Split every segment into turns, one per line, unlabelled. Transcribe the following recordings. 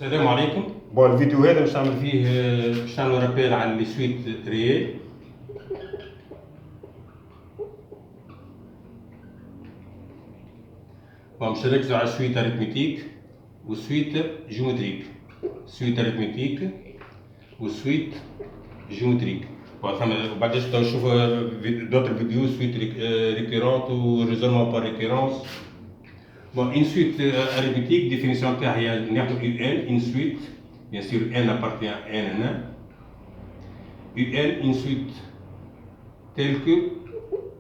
السلام عليكم.
الفيديو هذا باش نعمل
فيه باش نعمل رابيل على لي سويت ريال. باش نركزوا على السويت اريثميتيك والسويت جيومتريك. سويت اريثميتيك والسويت جيومتريك. بعد نشوفوا d'autres vidéos suite récurrente ou raisonnement par récurrence. Une suite arithmétique, définition تاعها ناخذ UN, une suite, bien sûr N appartient à N1. UN, une suite telle que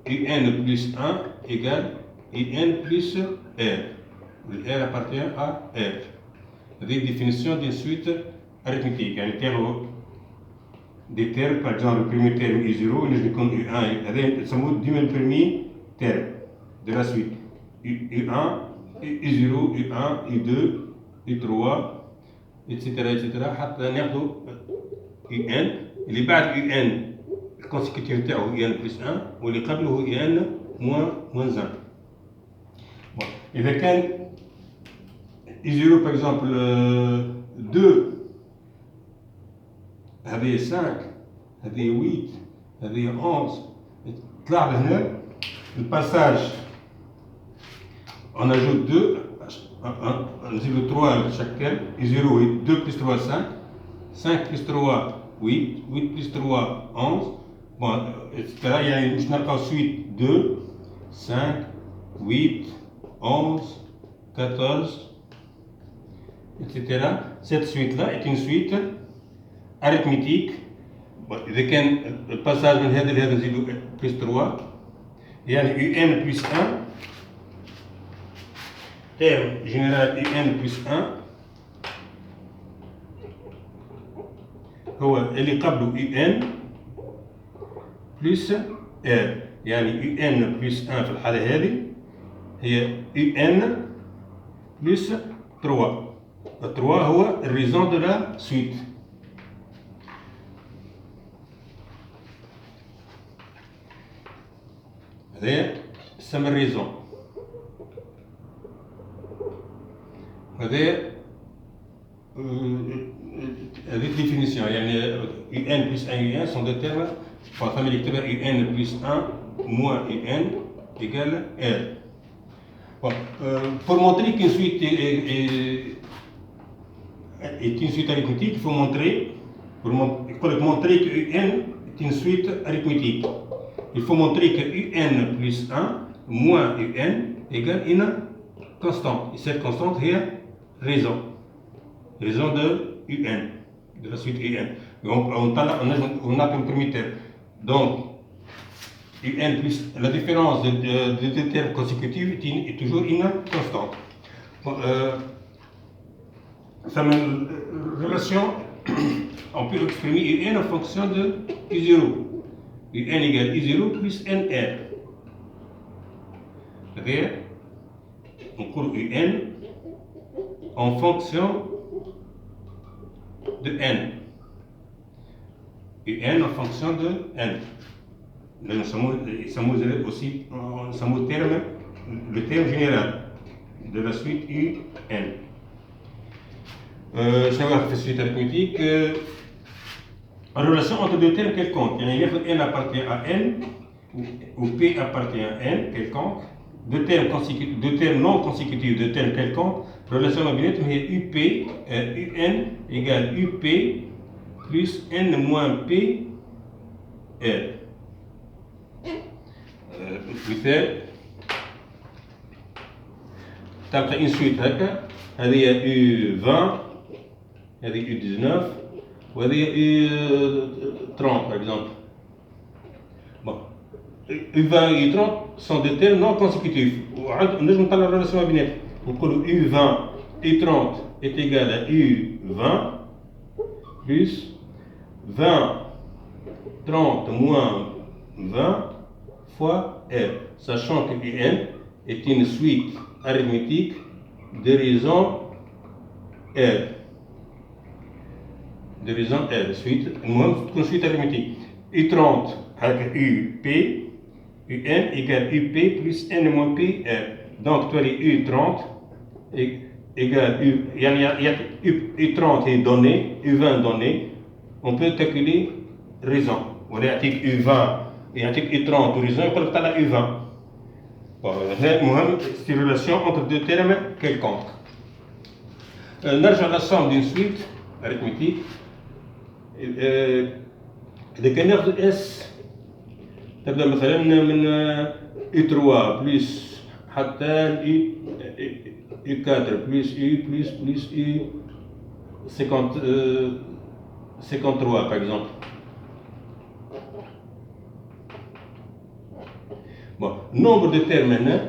UN plus 1 égale UN plus R. R appartient à R. C'est une définition d'une suite arithmétique. يعني تاخذ des termes, par exemple le premier terme U0, nous avons U1, هذا يسموه ديما le premier terme de la suite. U1, U0, U1, U2, U3, etc. etc. حتى ناخذ UN اللي بعد UN الكونسيكوتيف تاعو UN plus 1 واللي قبله UN moins 1. إذا كان U0 par exemple 2 هذه 5 هذه 8 هذه 11 طلع لهنا الباساج on ajoute 2 نزيدو 3 chaque terme U0 2 plus 3 5 5 plus 3 8 8 plus 3 11 bon etc. يعني باش نلقاو سويت 2 5 8 11 14 etc. Cette suite là est une suite arithmétique. إذا كان الباساج من هذا لهذا نزيدو بلس 3 يعني UN بلس 1 تيرم جينيرال UN بلس 1 هو اللي قبله UN بلس R. يعني UN بلس 1 في الحالة هذه هي UN بلس 3. 3 هو الريزون دو لا سويت. هذا يسمى الريزون. هذه ديفينيسيون يعني UN plus 1 UN sont des termes فما اللي يكتبها UN plus 1 moins UN égale R. Pour montrer qu'une suite est une suite arithmétique, il faut montrer que UN est une suite arithmétique. Il faut montrer que UN plus 1 moins UN égale une constante. Et cette constante est raison. Raison de UN, de la suite UN. On a comme premier terme. Donc, UN plus la différence de deux termes consécutifs est toujours une constante. Ça me relation, on peut exprimer UN en fonction de U0. UN égale U0 plus NR. C'est-à-dire, on court UN en fonction de N. UN en fonction de N. Nous sommes aussi le terme général de la suite UN. Je vais faire suite arithmétique. En relation entre deux termes quelconques, N appartient à N ou P appartient à N quelconque, deux termes non consécutifs de termes quelconques, relation mabinette, mais UP, UN égale UP plus N moins P R. مثال تبقى une suite هكا هذه U20 هذه U19 وهذه U30 par exemple. Bon. U20 et U30 sont des termes non consécutifs. ونجم نطلع الريلاسيون ما بيناتهم. نقولوا U20 U30 est égal à U20 plus 20 30 moins 20 fois R, sachant que UN est une suite arithmétique de raison R. De raison R, une suite arithmétique. U30 avec UP, UN égale UP plus N moins P R. Donc, tu as les U30 égale il y a U30 est donné, U20 donné, on peut calculer raison. On يعطيك U20 يعطيك U30 raison يقول لك طلع U20. المهم c'est une relation entre deux termes quelconques. نرجع la somme d'une suite arithmétique. إذا كان ناخذ S تبدأ مثلا من U3 plus حتى U4 plus U53 par exemple. Bon, nombre de termes maintenant,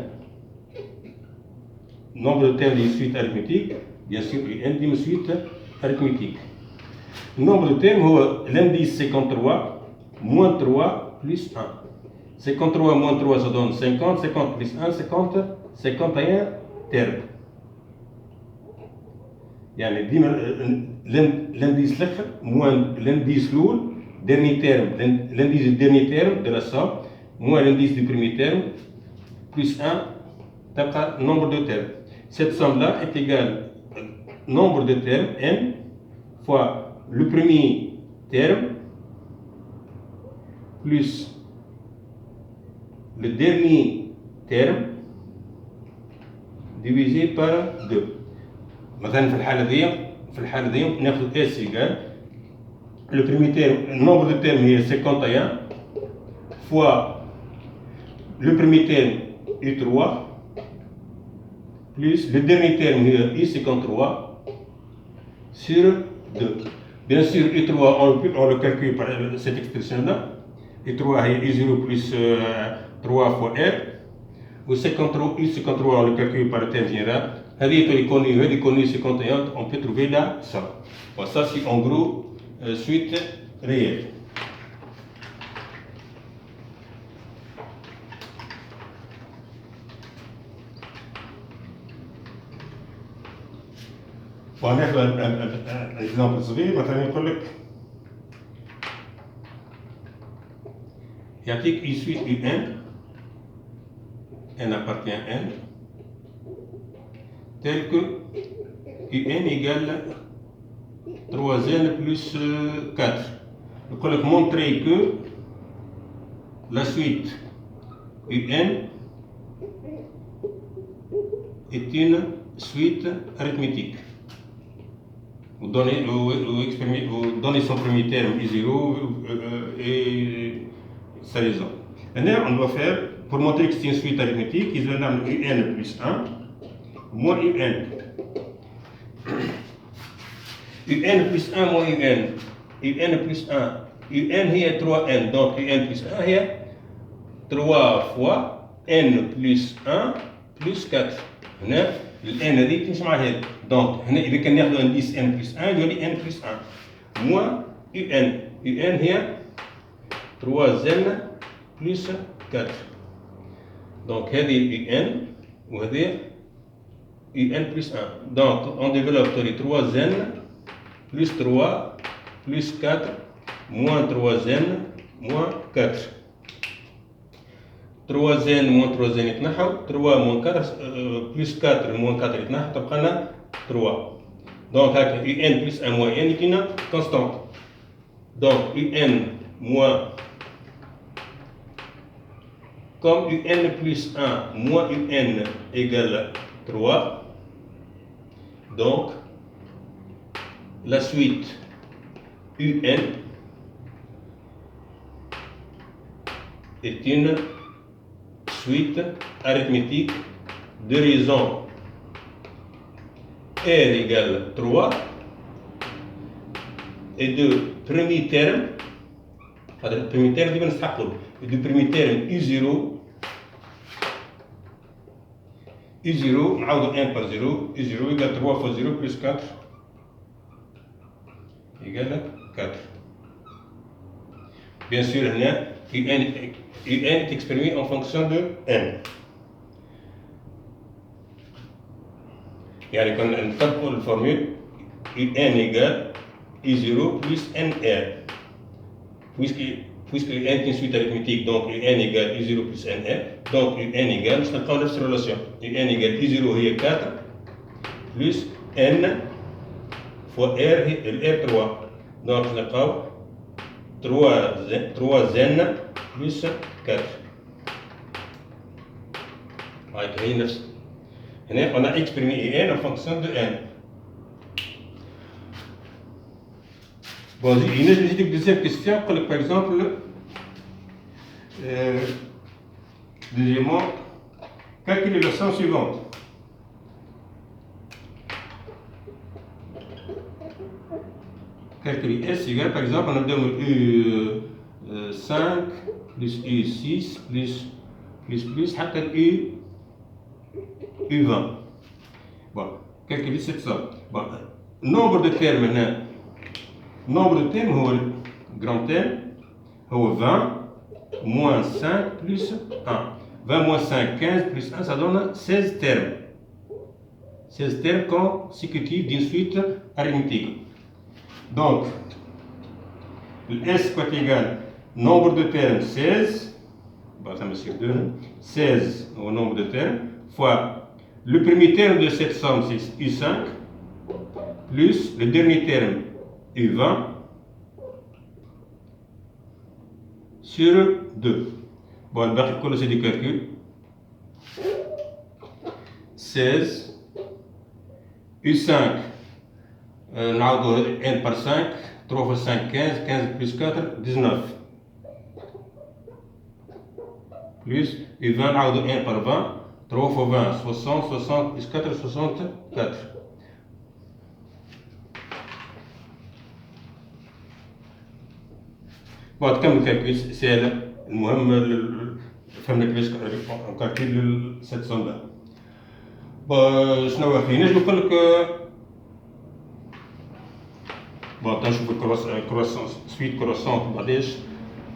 nombre de termes d'une suite arithmétique, bien sûr, une d'une suite arithmétique. Le nombre de termes, l'indice 53 moins 3 plus 1. 53 moins 3 ça donne 50, 50 plus 1, 50, 51 termes. يعني ديما l'indice الاخر moins l'indice الاول dernier terme, l'indice du dernier terme de la somme moins l'indice du premier terme plus 1 تبقى nombre de termes. Cette somme là est égale nombre de termes n fois le premier terme plus le dernier terme divisé par 2. مثلا في الحالة دي ناخذ S égale le premier terme, le nombre de termes est 51 fois le premier terme U3 plus le dernier terme U53 sur 2. Bien sûr, U3 on le calcule par cette expression-là. U3 est U0 plus 3 fois R. Ou U53 on le calcule par le terme général. هذه connu 51, on peut trouver la somme. Bon, ça c'est en gros suite réelle. Bon, ناخذ un exemple صغير مثلا يقول لك يعطيك une suite n appartient à n tel que un égale 3n plus 4. Donc on va montrer que la suite un est une suite arithmétique. Vous donnez son premier terme I0 et sa raison. Maintenant on doit faire, pour montrer que c'est une suite arithmétique, il va donner un plus 1 moins un. un plus 1 moins un plus 1. un هي 3n, donc un plus 1 هي 3 fois n plus 1 plus 4. هنا الان هذه تمشي مع هذه. دونك هنا إذا كان ناخذ انديس n plus 1 يولي n plus 1 moins un هي 3n plus 4. دونك هذه un وهذه un plus 1. Donc, on développe les 3n plus 3 plus 4 moins 3n moins 4. 3n moins 3n يتنحوا 3 moins 4 plus 4 moins 4 يتنحوا تبقى لنا 3. Donc, هكا un plus 1 moins n يعطينا constante. Donc, un moins comme un plus 1 moins un égale 3. Donc, la suite un est une suite arithmétique de raison R égale 3 et de premier terme, le premier terme du premier terme U0 U0 نعوض 1 par 0 U0 égale 3 fois 0 plus 4 égale 4. Bien sûr, UN est exprimé en fonction de n. يعني كنا نطبقوا الفورمule UN égale I0 plus NR. Puisque n est une suite arithmétique, donc n égale I0 plus NR, donc n égale, je n'ai pas de relation. n égale I0 هي 4 plus n fois r, r3. Donc نلقاو 3n plus 4. هاي هي نفس هنا on a exprimé n en fonction de n. Bon, il y a une deuxième question, par exemple, deuxièmement, calculez la somme suivante. Calculer S égale, par exemple, on a donné U5 plus U6 plus U20. Bon, calculer cette somme. Bon, nombre de termes maintenant. Nombre de termes, هو grand terme, هو 20 moins 5 plus 1. 20 moins 5, 15 plus 1, ça donne 16 termes. 16 termes consécutifs d'une suite arithmétique. Donc, le S est égal nombre de termes 16, ça me suffit 2, 16 au nombre de termes, fois le premier terme de cette somme, c'est U5, plus le dernier terme U20 sur 2. Bon, on va commencer du calcul. 16 U5, نعوضو n par 5, 3 fois 5, 15, 15 plus 4, 19. Plus U20 نعوضو n par 20, 3 fois 20, 60, 60 plus 4, 64. Bon, تكمل الكالكول سهلة، المهم فهمنا كيفاش نكالكول cette somme là. bon شنو فيه نجم نقول لك bon تنشوف الكروسونس سويت كروسونت بعداش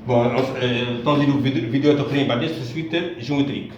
bon تنزيدو فيديوهات اخرين بعداش في سويت جيومتريك.